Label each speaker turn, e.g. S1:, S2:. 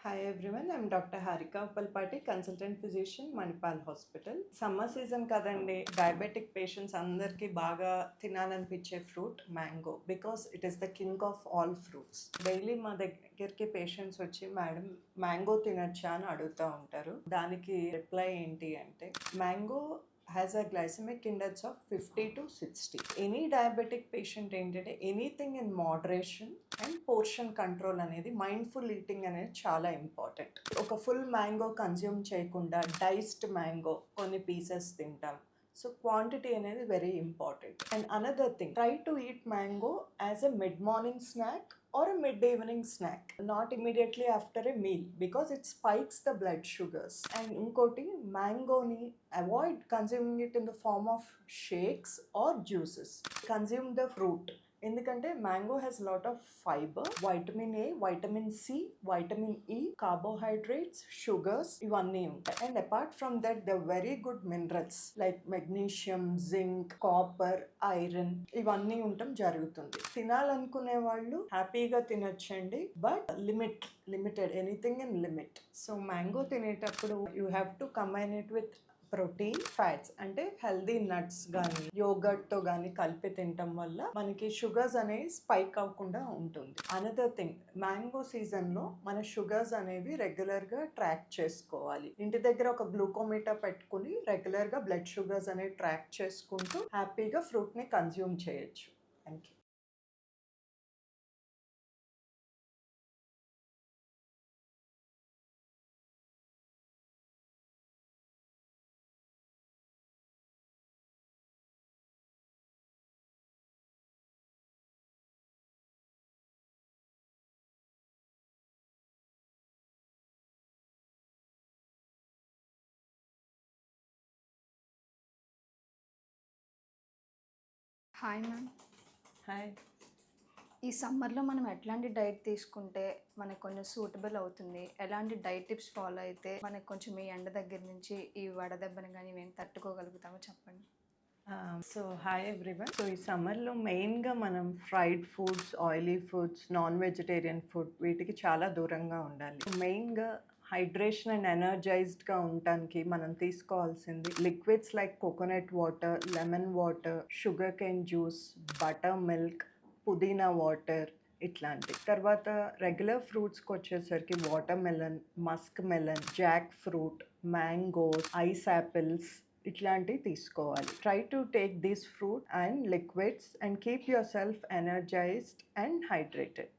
S1: Hi everyone, I'm Dr. Harika Uppalpati, consultant physician, Manipal Hospital. Summer season kadandi, diabetic patients andarki baga తినాలనిపించే fruit mango because it is the king of all fruits. Daily మా దగ్గరికి patients వచ్చి madam mango తినచ్చా అని అడుగుతూ ఉంటారు. దానికి reply ఏంటి అంటే mango has a glycemic index of 50 to 60. Any diabetic patient ఏంటంటే anything in moderation and portion control అనేది మైండ్ఫుల్ ఈటింగ్ అనేది చాలా ఇంపార్టెంట్. ఒక ఫుల్ మ్యాంగో కన్జ్యూమ్ చేయకుండా డైస్డ్ మ్యాంగో కొన్ని పీసెస్ తింటాం. సో క్వాంటిటీ అనేది very important. And another thing, try to eat mango as a mid morning snack or a mid-evening snack, not immediately after a meal because it spikes the blood sugars. And inkoti, mango ni avoid consuming it in the form of shakes or juices. Consume the fruit. ఎందుకంటే mango has lot of fiber, vitamin A, vitamin C, vitamin E, carbohydrates, sugars ఇవన్నీ ఉంటాయి. And apart from that the very good minerals like magnesium, zinc, copper, iron ఇవన్నీ ఉండటం జరుగుతుంది. తినాలనుకునే వాళ్ళు హ్యాపీగా తినొచ్చండి, but limited, anything in limit. So mango తినేటప్పుడు you have to combine it with protein, fats అంటే హెల్దీ నట్స్ కానీ యోగర్ట్తో కానీ కలిపి తినటం వల్ల మనకి షుగర్స్ అనేవి స్పైక్ అవ్వకుండా ఉంటుంది. అనదర్ థింగ్, మ్యాంగో సీజన్లో మన షుగర్స్ అనేవి రెగ్యులర్గా ట్రాక్ చేసుకోవాలి. ఇంటి దగ్గర ఒక గ్లూకోమీటర్ పెట్టుకుని రెగ్యులర్గా బ్లడ్ షుగర్స్ అనేవి ట్రాక్ చేసుకుంటూ హ్యాపీగా ఫ్రూట్ని కన్జ్యూమ్ చేయొచ్చు. Thank you.
S2: Hi ma'am.
S1: Hi.
S2: ఈ సమ్మర్లో మనం ఎట్లాంటి డైట్ తీసుకుంటే మనకు కొంచెం సూటబుల్ అవుతుంది, ఎలాంటి డైట్ టిప్స్ ఫాలో అయితే మనకు కొంచెం ఈ ఎండ దగ్గర నుంచి ఈ వడదెబ్బని కానీ మేము తట్టుకోగలుగుతామో చెప్పండి.
S1: So hi everyone. సో ఈ సమ్మర్లో మెయిన్గా మనం fried foods, oily foods, non vegetarian food వీటికి చాలా దూరంగా ఉండాలి. మెయిన్గా హైడ్రేషన్ అండ్ ఎనర్జైజ్డ్గా ఉండటానికి మనం తీసుకోవాల్సింది liquids like coconut water, lemon water, sugar cane juice, butter milk, పుదీనా వాటర్ ఇట్లాంటి. తర్వాత రెగ్యులర్ ఫ్రూట్స్కి వచ్చేసరికి water melon, Musk melon, Jack fruit, mangoes, ice apples ఇట్లాంటివి తీసుకోవాలి. Try to take this fruit and liquids and keep your self energised and hydrated.